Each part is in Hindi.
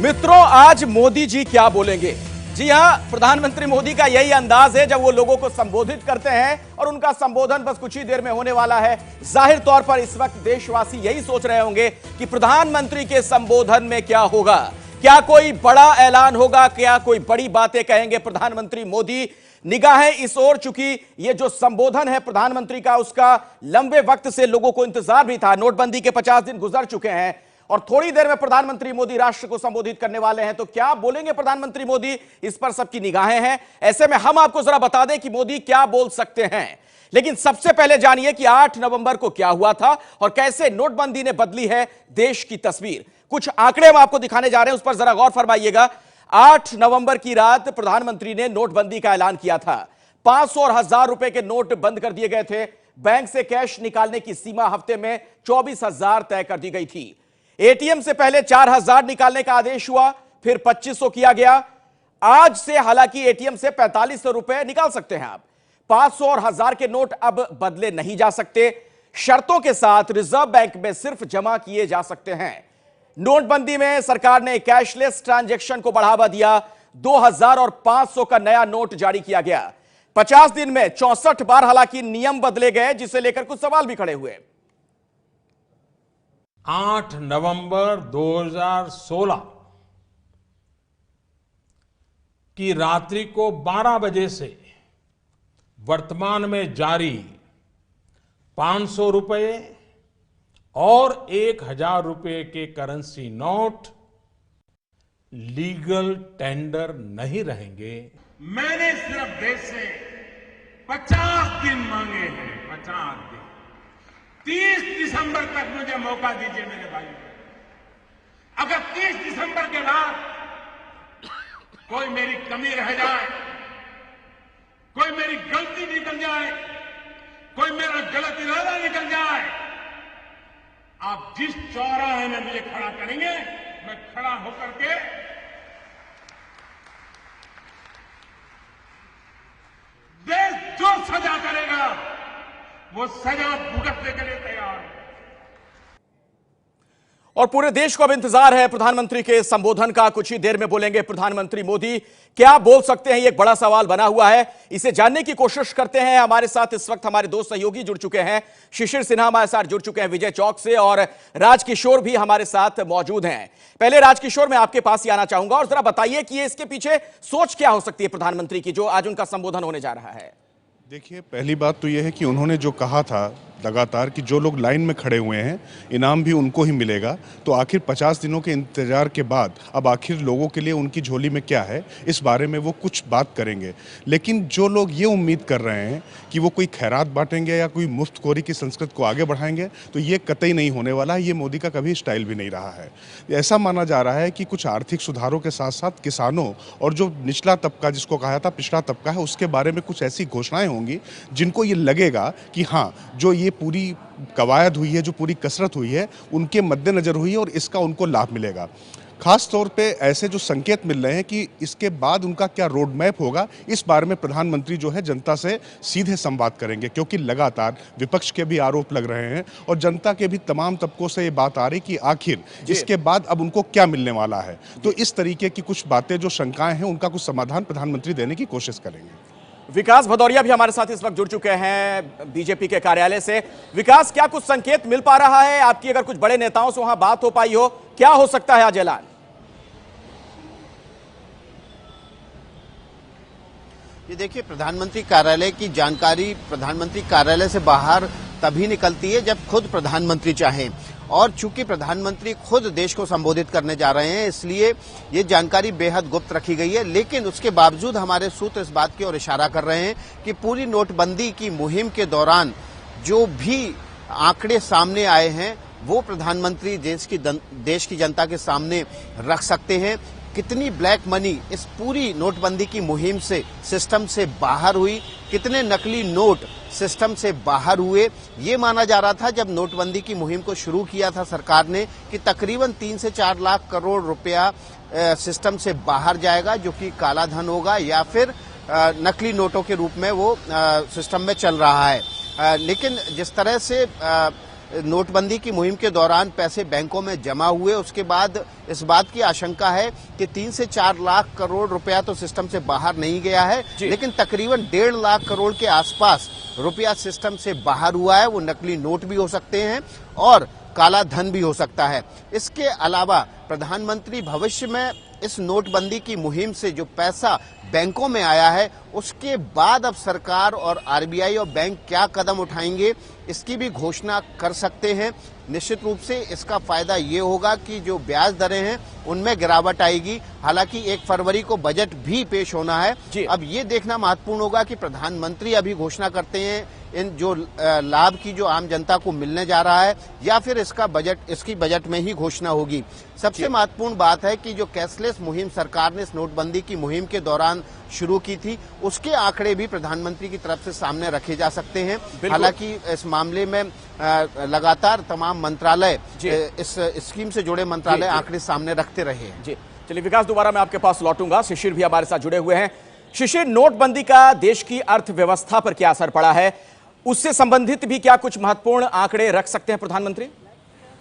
मित्रों, आज मोदी जी क्या बोलेंगे? जी हां, प्रधानमंत्री मोदी का यही अंदाज है जब वो लोगों को संबोधित करते हैं और उनका संबोधन बस कुछ ही देर में होने वाला है। जाहिर तौर पर इस वक्त देशवासी यही सोच रहे होंगे कि प्रधानमंत्री के संबोधन में क्या होगा। क्या कोई बड़ा ऐलान होगा? क्या कोई बड़ी बातें कहेंगे प्रधानमंत्री मोदी? निगाहें इस ओर, चूंकि ये जो संबोधन है प्रधानमंत्री का, उसका लंबे वक्त से लोगों को इंतजार भी था। नोटबंदी के 50 दिन गुजर चुके हैं और थोड़ी देर में प्रधानमंत्री मोदी राष्ट्र को संबोधित करने वाले हैं। तो क्या बोलेंगे प्रधानमंत्री मोदी, इस पर सबकी निगाहें हैं। ऐसे में हम आपको जरा बता दें कि मोदी क्या बोल सकते हैं। लेकिन सबसे पहले जानिए कि 8 नवंबर को क्या हुआ था और कैसे नोटबंदी ने बदली है देश की तस्वीर। कुछ आंकड़े हम आपको दिखाने जा रहे हैं, उस पर जरा गौर फरमाइएगा। 8 नवंबर की रात प्रधानमंत्री ने नोटबंदी का ऐलान किया था। 500 और 1000 रुपए के नोट बंद कर दिए गए थे। बैंक से कैश निकालने की सीमा हफ्ते में 24,000 तय कर दी गई थी। एटीएम से पहले 4000 निकालने का आदेश हुआ, फिर 2500 किया गया। आज से हालांकि एटीएम से 4500 रुपए निकाल सकते हैं आप। 500 और 1000 के नोट अब बदले नहीं जा सकते। शर्तों के साथ रिजर्व बैंक में सिर्फ जमा किए जा सकते हैं। नोटबंदी में सरकार ने कैशलेस ट्रांजैक्शन को बढ़ावा दिया। 2000 और 500 का नया नोट जारी किया गया। 50 दिन में 64 बार हालांकि नियम बदले गए, जिसे लेकर कुछ सवाल भी खड़े हुए। 8 नवंबर 2016 की रात्रि को 12 बजे से वर्तमान में जारी 500 रुपए और 1000 रुपए के करेंसी नोट लीगल टेंडर नहीं रहेंगे। मैंने सिर्फ देश से 50 दिन मांगे हैं, 50 दिन। 30 दिसंबर तक मुझे मौका दीजिए मेरे भाई। अगर 30 दिसंबर के बाद कोई मेरी कमी रह जाए, कोई मेरी गलती निकल जाए, कोई मेरा गलत इरादा निकल जाए, आप जिस चौराहे में मुझे खड़ा करेंगे, मैं खड़ा होकर के देश जो सजा करेगा वो सजा भुगतने के लिए तैयार है। और पूरे देश को अब इंतजार है प्रधानमंत्री के संबोधन का। कुछ ही देर में बोलेंगे प्रधानमंत्री मोदी। क्या बोल सकते हैं, ये एक बड़ा सवाल बना हुआ है। इसे जानने की कोशिश करते हैं। हमारे साथ इस वक्त हमारे दो सहयोगी जुड़ चुके हैं। शिशिर सिन्हा हमारे साथ जुड़ चुके हैं विजय चौक से, और राजकिशोर भी हमारे साथ मौजूद हैं। पहले राजकिशोर, मैं आपके पास ही आना चाहूंगा और जरा बताइए कि इसके पीछे सोच क्या हो सकती है प्रधानमंत्री की, जो आज उनका संबोधन होने जा रहा है। देखिए, पहली बात तो यह है कि उन्होंने जो कहा था लगातार कि जो लोग लाइन में खड़े हुए हैं इनाम भी उनको ही मिलेगा, तो आखिर 50 दिनों के इंतजार के बाद अब आखिर लोगों के लिए उनकी झोली में क्या है, इस बारे में वो कुछ बात करेंगे। लेकिन जो लोग ये उम्मीद कर रहे हैं कि वो कोई खैरात बांटेंगे या कोई मुफ्तखोरी की संस्कृति को आगे बढ़ाएंगे, तो ये कतई नहीं होने वाला है। ये मोदी का कभी स्टाइल भी नहीं रहा है। ऐसा माना जा रहा है कि कुछ आर्थिक सुधारों के साथ साथ किसानों और जो निचला तबका, जिसको कहा था पिछड़ा तबका है, उसके बारे में कुछ ऐसी घोषणाएं होंगी जिनको ये लगेगा कि हाँ, जो ये पूरी कवायद हुई है, जो पूरी कसरत हुई है, उनके मद्देनजर हुई है और इसका उनको लाभ मिलेगा। खास तौर पे ऐसे जो संकेत मिल रहे हैं कि इसके बाद उनका क्या रोड मैप होगा, इस बारे में प्रधानमंत्री जो है जनता से सीधे संवाद करेंगे, क्योंकि लगातार विपक्ष के भी आरोप लग रहे हैं और जनता के भी तमाम तबकों से ये बात आ रही कि आखिर इसके बाद अब उनको क्या मिलने वाला है। तो इस तरीके की कुछ बातें, जो शंकाएं हैं, उनका कुछ समाधान प्रधानमंत्री देने की कोशिश करेंगे। विकास भदौरिया भी हमारे साथ इस वक्त जुड़ चुके हैं बीजेपी के कार्यालय से। विकास, क्या कुछ संकेत मिल पा रहा है आपकी? अगर कुछ बड़े नेताओं से वहां बात हो पाई हो, क्या हो सकता है आज ऐलान? ये देखिए, प्रधानमंत्री कार्यालय की जानकारी प्रधानमंत्री कार्यालय से बाहर तभी निकलती है जब खुद प्रधानमंत्री चाहें, और चूंकि प्रधानमंत्री खुद देश को संबोधित करने जा रहे हैं, इसलिए ये जानकारी बेहद गुप्त रखी गई है। लेकिन उसके बावजूद हमारे सूत्र इस बात की ओर इशारा कर रहे हैं कि पूरी नोटबंदी की मुहिम के दौरान जो भी आंकड़े सामने आए हैं वो प्रधानमंत्री देश की जनता के सामने रख सकते हैं। कितनी ब्लैक मनी इस पूरी नोटबंदी की मुहिम से सिस्टम से बाहर हुई, कितने नकली नोट सिस्टम से बाहर हुए। ये माना जा रहा था जब नोटबंदी की मुहिम को शुरू किया था सरकार ने कि तकरीबन 3 से 4 लाख करोड़ रुपया सिस्टम से बाहर जाएगा, जो कि काला धन होगा या फिर नकली नोटों के रूप में वो सिस्टम में चल रहा है। लेकिन जिस तरह से नोटबंदी की मुहिम के दौरान पैसे बैंकों में जमा हुए, उसके बाद इस बात की आशंका है कि 3 से 4 लाख करोड़ रुपया तो सिस्टम से बाहर नहीं गया है, लेकिन तकरीबन 1.5 लाख करोड़ के आसपास रुपया सिस्टम से बाहर हुआ है। वो नकली नोट भी हो सकते हैं और काला धन भी हो सकता है। इसके अलावा प्रधानमंत्री भविष्य में इस नोटबंदी की मुहिम से जो पैसा बैंकों में आया है, उसके बाद अब सरकार और आरबीआई और बैंक क्या कदम उठाएंगे, इसकी भी घोषणा कर सकते हैं। निश्चित रूप से इसका फायदा ये होगा कि जो ब्याज दरें हैं उनमें गिरावट आएगी। हालांकि 1 फरवरी को बजट भी पेश होना है। अब ये देखना महत्वपूर्ण होगा कि प्रधानमंत्री अभी घोषणा करते हैं इन जो लाभ की जो आम जनता को मिलने जा रहा है, या फिर इसकी बजट में ही घोषणा होगी। सबसे महत्वपूर्ण बात है कि जो कैशलेस मुहिम सरकार ने इस नोटबंदी की मुहिम के दौरान शुरू की थी, उसके आंकड़े भी प्रधानमंत्री की तरफ से सामने रखे जा सकते हैं। हालांकि इस मामले में लगातार तमाम मंत्रालय, इस स्कीम से जुड़े मंत्रालय आंकड़े सामने रखते रहे हैं। जी चलिए विकास, दोबारा मैं आपके पास लौटूंगा। शिशिर भी हमारे साथ जुड़े हुए हैं। शिशिर, नोटबंदी का देश की अर्थव्यवस्था पर क्या असर पड़ा है, उससे संबंधित भी क्या कुछ महत्वपूर्ण आंकड़े रख सकते हैं प्रधानमंत्री?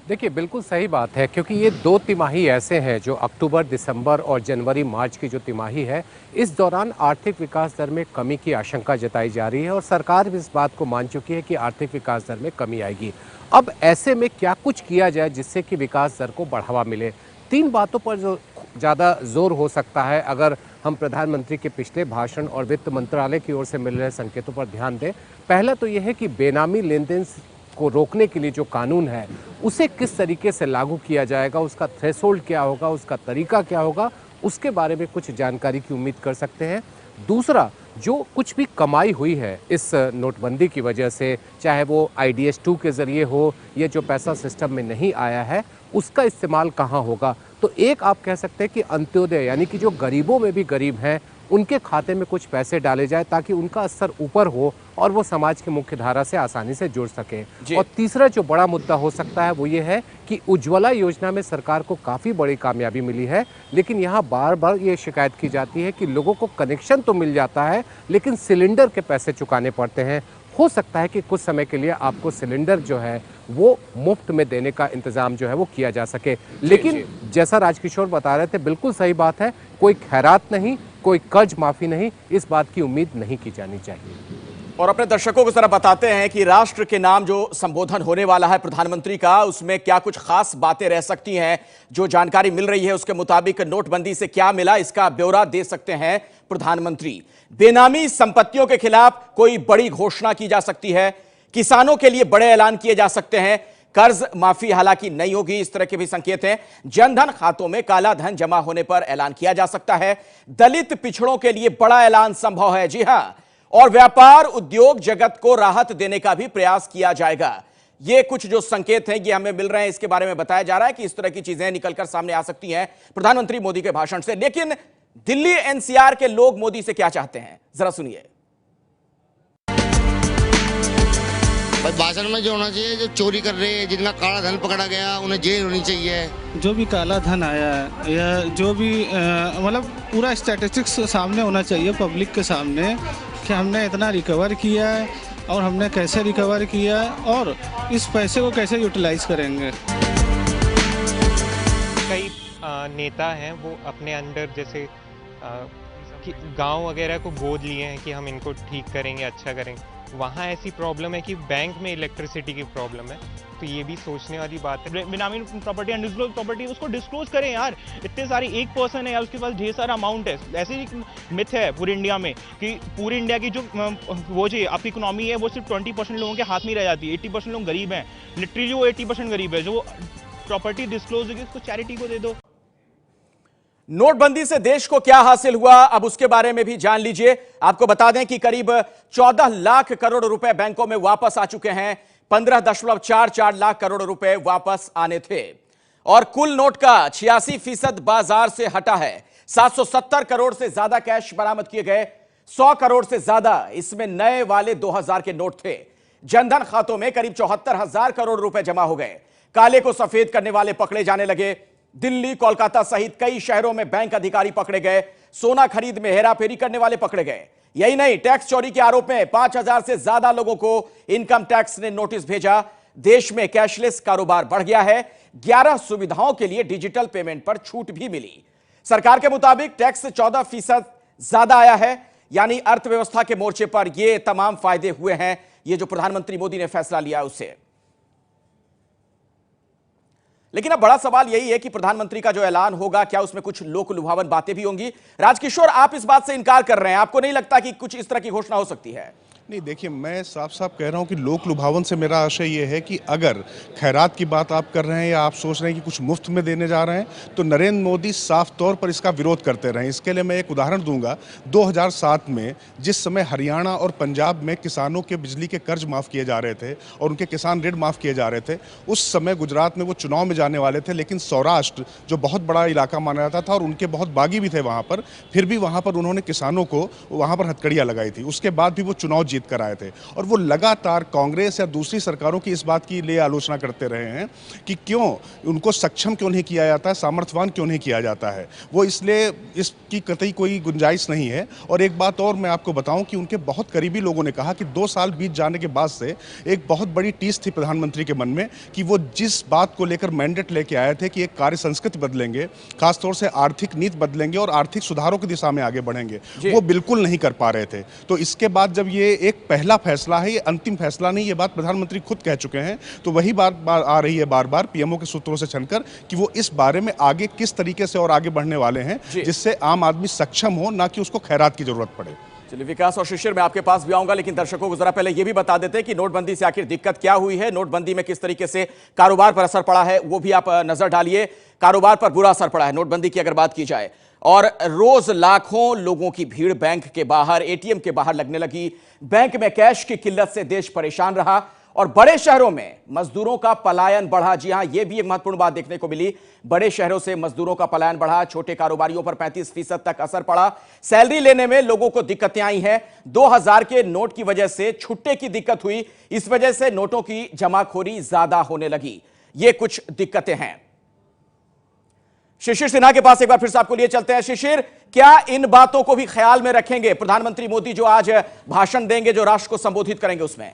देखिए, बिल्कुल सही बात है, क्योंकि ये 2 तिमाही ऐसे हैं जो अक्टूबर, दिसंबर और जनवरी, मार्च की जो तिमाही है, इस दौरान आर्थिक विकास दर में कमी की आशंका जताई जा रही है और सरकार भी इस बात को मान चुकी है कि आर्थिक विकास दर में कमी आएगी। अब ऐसे में क्या कुछ किया जाए जिससे कि विकास दर को बढ़ावा मिले? 3 बातों पर जो ज़्यादा जोर हो सकता है अगर हम प्रधानमंत्री के पिछले भाषण और वित्त मंत्रालय की ओर से मिल रहे संकेतों पर ध्यान दें। पहला तो यह है कि बेनामी लेन देन को रोकने के लिए जो कानून है उसे किस तरीके से लागू किया जाएगा, उसका थ्रेशोल्ड क्या होगा, उसका तरीका क्या होगा, उसके बारे में कुछ जानकारी की उम्मीद कर सकते हैं। दूसरा, जो कुछ भी कमाई हुई है इस नोटबंदी की वजह से, चाहे वो IDS 2 के ज़रिए हो या जो पैसा सिस्टम में नहीं आया है, उसका इस्तेमाल कहाँ होगा? तो एक आप कह सकते हैं कि अंत्योदय, यानी कि जो गरीबों में भी गरीब हैं, उनके खाते में कुछ पैसे डाले जाए ताकि उनका स्तर ऊपर हो और वो समाज की मुख्य धारा से आसानी से जुड़ सके। और तीसरा जो बड़ा मुद्दा हो सकता है वो ये है कि उज्ज्वला योजना में सरकार को काफ़ी बड़ी कामयाबी मिली है, लेकिन यहाँ बार बार ये शिकायत की जाती है कि लोगों को कनेक्शन तो मिल जाता है लेकिन सिलेंडर के पैसे चुकाने पड़ते हैं। हो सकता है कि कुछ समय के लिए आपको सिलेंडर जो है वो मुफ्त में देने का इंतजाम जो है वो किया जा सके। लेकिन जैसा राजकिशोर बता रहे थे, बिल्कुल सही बात है, कोई खैरात नहीं, कोई कर्ज माफी नहीं, इस बात की उम्मीद नहीं की जानी चाहिए। और अपने दर्शकों को जरा बताते हैं कि राष्ट्र के नाम जो संबोधन होने वाला है प्रधानमंत्री का, उसमें क्या कुछ खास बातें रह सकती हैं। जो जानकारी मिल रही है उसके मुताबिक नोटबंदी से क्या मिला, इसका ब्यौरा दे सकते हैं प्रधानमंत्री। बेनामी संपत्तियों के खिलाफ कोई बड़ी घोषणा की जा सकती है, किसानों के लिए बड़े ऐलान किए जा सकते हैं, कर्ज माफी हालांकि नहीं होगी, इस तरह के भी संकेत हैं। जनधन खातों में काला धन जमा होने पर ऐलान किया जा सकता है। दलित पिछड़ों के लिए बड़ा ऐलान संभव है, जी हां, और व्यापार उद्योग जगत को राहत देने का भी प्रयास किया जाएगा। ये कुछ जो संकेत हैं ये हमें मिल रहे हैं, इसके बारे में बताया जा रहा है कि इस तरह की चीजें निकलकर सामने आ सकती हैं प्रधानमंत्री मोदी के भाषण से। लेकिन दिल्ली NCR के लोग मोदी से क्या चाहते हैं, जरा सुनिए। भाषण में जो होना चाहिए, जो चोरी कर रहे हैं, जिनका काला धन पकड़ा गया, उन्हें जेल होनी चाहिए। जो भी काला धन आया है या जो भी मतलब पूरा स्टैटिस्टिक्स सामने होना चाहिए पब्लिक के सामने कि हमने इतना रिकवर किया है और हमने कैसे रिकवर किया है और इस पैसे को कैसे यूटिलाइज करेंगे। कई नेता हैं वो अपने अंदर जैसे गांव वगैरह को गोद लिए हैं कि हम इनको ठीक करेंगे, अच्छा करेंगे। वहाँ ऐसी प्रॉब्लम है कि बैंक में इलेक्ट्रिसिटी की प्रॉब्लम है, तो ये भी सोचने वाली बात है। बेनामी प्रॉपर्टी, अनडिस्क्लोज प्रॉपर्टी, उसको डिस्क्लोज करें यार। इतने सारे, एक पर्सन है यार, उसके पास ढेर सारा अमाउंट है। ऐसे ही मिथ है पूरे इंडिया में कि पूरी इंडिया की जो वो जो आपकी इकोनॉमी है वो सिर्फ 20% लोगों के हाथ में रह जाती है। 80% लोग गरीब हैं, लिटरली वो 80% गरीब है। जो प्रॉपर्टी डिस्क्लोज होगी उसको चैरिटी को दे दो। नोटबंदी से देश को क्या हासिल हुआ, अब उसके बारे में भी जान लीजिए। आपको बता दें कि करीब 14 लाख करोड़ रुपए बैंकों में वापस आ चुके हैं। 15.44 लाख करोड़ रुपए वापस आने थे और कुल नोट का 86% बाजार से हटा है। 770 करोड़ से ज्यादा कैश बरामद किए गए। 100 करोड़ से ज्यादा इसमें नए वाले 2000 के नोट थे। जनधन खातों में करीब 74,000 करोड़ रुपए जमा हो गए। काले को सफेद करने वाले पकड़े जाने लगे। दिल्ली, कोलकाता सहित कई शहरों में बैंक अधिकारी पकड़े गए। सोना खरीद में हेराफेरी करने वाले पकड़े गए। यही नहीं, टैक्स चोरी के आरोप में 5,000 से ज्यादा लोगों को इनकम टैक्स ने नोटिस भेजा। देश में कैशलेस कारोबार बढ़ गया है। 11 सुविधाओं के लिए डिजिटल पेमेंट पर छूट भी मिली। सरकार के मुताबिक टैक्स 14% ज्यादा आया है, यानी अर्थव्यवस्था के मोर्चे पर यह तमाम फायदे हुए हैं। ये जो प्रधानमंत्री मोदी ने फैसला लिया उससे। लेकिन अब बड़ा सवाल यही है कि प्रधानमंत्री का जो ऐलान होगा, क्या उसमें कुछ लोक लुभावन बातें भी होंगी? राजकिशोर, आप इस बात से इनकार कर रहे हैं, आपको नहीं लगता कि कुछ इस तरह की घोषणा हो सकती है? नहीं, देखिए, मैं साफ साफ कह रहा हूं कि लोक लुभावन से मेरा आशय ये है कि अगर खैरात की बात आप कर रहे हैं या आप सोच रहे हैं कि कुछ मुफ्त में देने जा रहे हैं, तो नरेंद्र मोदी साफ तौर पर इसका विरोध करते रहे। इसके लिए मैं एक उदाहरण दूंगा। 2007 में जिस समय हरियाणा और पंजाब में किसानों के बिजली के कर्ज माफ़ किए जा रहे थे और उनके किसान ऋण माफ़ किए जा रहे थे, उस समय गुजरात में वो चुनाव में जाने वाले थे, लेकिन सौराष्ट्र जो बहुत बड़ा इलाका माना जाता था और उनके बहुत बागी भी थे वहाँ पर, फिर भी वहाँ पर उन्होंने किसानों को वहाँ पर हथकड़ियाँ लगाई थी। उसके बाद भी वो चुनाव जीत कर आए थे और वो लगातार कांग्रेस या दूसरी सरकारों की इस बात की लिए आलोचना करते रहे हैं कि क्यों उनको सक्षम क्यों नहीं किया जाता है, सामर्थ्यवान क्यों नहीं किया जाता है। वो इसलिए इसकी कतई कोई गुंजाइश नहीं है। और एक बात और मैं आपको बताऊं कि उनके बहुत करीबी लोगों ने कहा कि 2 साल बीत जाने के बाद से एक बहुत बड़ी टीस थी प्रधानमंत्री के मन में कि वो जिस बात को लेकर मैंडेट लेके आए थे कि एक कार्य संस्कृति बदलेंगे, खासतौर से आर्थिक नीति बदलेंगे और आर्थिक सुधारों की दिशा में आगे बढ़ेंगे, वो बिल्कुल नहीं कर पा रहे थे। तो इसके बाद जब ये एक पहला फैसला है, ये अंतिम फैसला नहीं, ये बात प्रधानमंत्री खुद कह चुके हैं, तो वही बात आ रही है बार बार पीएमओ के सूत्रों से छनकर कि वो इस बारे में आगे किस तरीके से और आगे बढ़ने वाले हैं जिससे आम आदमी सक्षम हो, ना कि उसको खैरात की जरूरत पड़े। चलिए विकास और शिशिर, मैं आपके पास भी आऊंगा, लेकिन दर्शकों को जरा पहले यह भी बता देते हैं कि नोटबंदी से आखिर दिक्कत क्या हुई है, नोटबंदी में किस तरीके से कारोबार पर असर पड़ा है, वो भी आप नजर डालिए। कारोबार पर बुरा असर पड़ा है नोटबंदी की अगर बात की जाए, और रोज लाखों लोगों की भीड़ बैंक के बाहर, एटीएम के बाहर लगने लगी। बैंक में कैश की किल्लत से देश परेशान रहा और बड़े शहरों में मजदूरों का पलायन बढ़ा। जी हां, यह भी एक महत्वपूर्ण बात देखने को मिली। बड़े शहरों से मजदूरों का पलायन बढ़ा, छोटे कारोबारियों पर 35% तक असर पड़ा। सैलरी लेने में लोगों को दिक्कतें आई हैं। 2000 के नोट की वजह से छुट्टे की दिक्कत हुई, इस वजह से नोटों की जमाखोरी ज्यादा होने लगी। ये कुछ दिक्कतें हैं। शिशिर सिन्हा के पास एक बार फिर से आपको लिए चलते हैं। शिशिर, क्या इन बातों को भी ख्याल में रखेंगे प्रधानमंत्री मोदी जो आज भाषण देंगे, जो राष्ट्र को संबोधित करेंगे उसमें?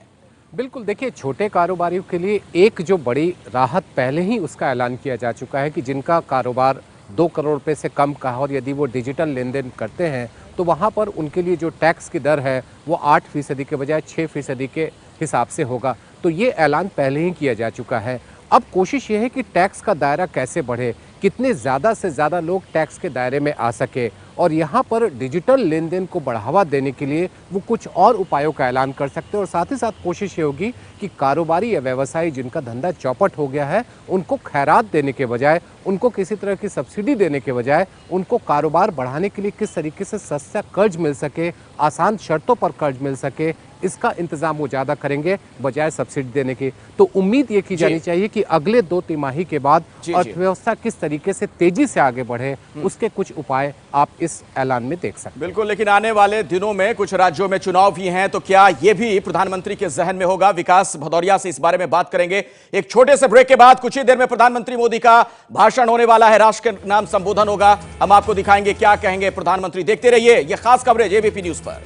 बिल्कुल, देखिए, छोटे कारोबारियों के लिए एक जो बड़ी राहत पहले ही उसका ऐलान किया जा चुका है कि जिनका कारोबार 2 करोड़ रुपए से कम का और यदि वो डिजिटल लेन देन करते हैं तो वहाँ पर उनके लिए जो टैक्स की दर है वो 8% के बजाय 6% के हिसाब से होगा। तो ये ऐलान पहले ही किया जा चुका है। अब कोशिश ये है कि टैक्स का दायरा कैसे बढ़े, कितने ज़्यादा से ज़्यादा लोग टैक्स के दायरे में आ सके, और यहाँ पर डिजिटल लेन देन को बढ़ावा देने के लिए वो कुछ और उपायों का ऐलान कर सकते हैं। और साथ ही साथ कोशिश ये होगी कि कारोबारी या व्यवसायी जिनका धंधा चौपट हो गया है, उनको खैरात देने के बजाय, उनको किसी तरह की सब्सिडी देने के बजाय, उनको कारोबार बढ़ाने के लिए किस तरीके से सस्ता कर्ज मिल सके, आसान शर्तों पर कर्ज मिल सके, इसका इंतजाम वो ज़्यादा करेंगे बजाय सब्सिडी देने की। तो उम्मीद ये की जानी चाहिए कि अगले 2 तिमाही के बाद अर्थव्यवस्था किस तरीके से तेजी से आगे बढ़े, उसके कुछ उपाय आप इस ऐलान में देख सकते हैं। बिल्कुल, लेकिन आने वाले दिनों में कुछ राज्यों में चुनाव भी हैं, तो क्या ये भी प्रधानमंत्री के जहन में होगा? विकास भदौरिया से इस बारे में बात करेंगे एक छोटे से ब्रेक के बाद। कुछ ही देर में प्रधानमंत्री मोदी का भाषण होने वाला है, राष्ट्र के नाम संबोधन होगा। हम आपको दिखाएंगे क्या कहेंगे प्रधानमंत्री। देखते रहिए ये खास कवरेज एबीपी न्यूज पर।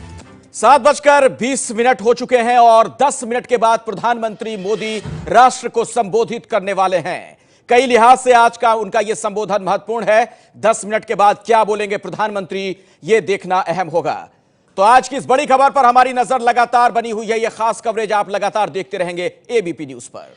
7:20 हो चुके हैं और 10 मिनट के बाद प्रधानमंत्री मोदी राष्ट्र को संबोधित करने वाले हैं। कई लिहाज से आज का उनका यह संबोधन महत्वपूर्ण है। 10 मिनट के बाद क्या बोलेंगे प्रधानमंत्री, यह देखना अहम होगा। तो आज की इस बड़ी खबर पर हमारी नजर लगातार बनी हुई है। यह खास कवरेज आप लगातार देखते रहेंगे एबीपी न्यूज पर।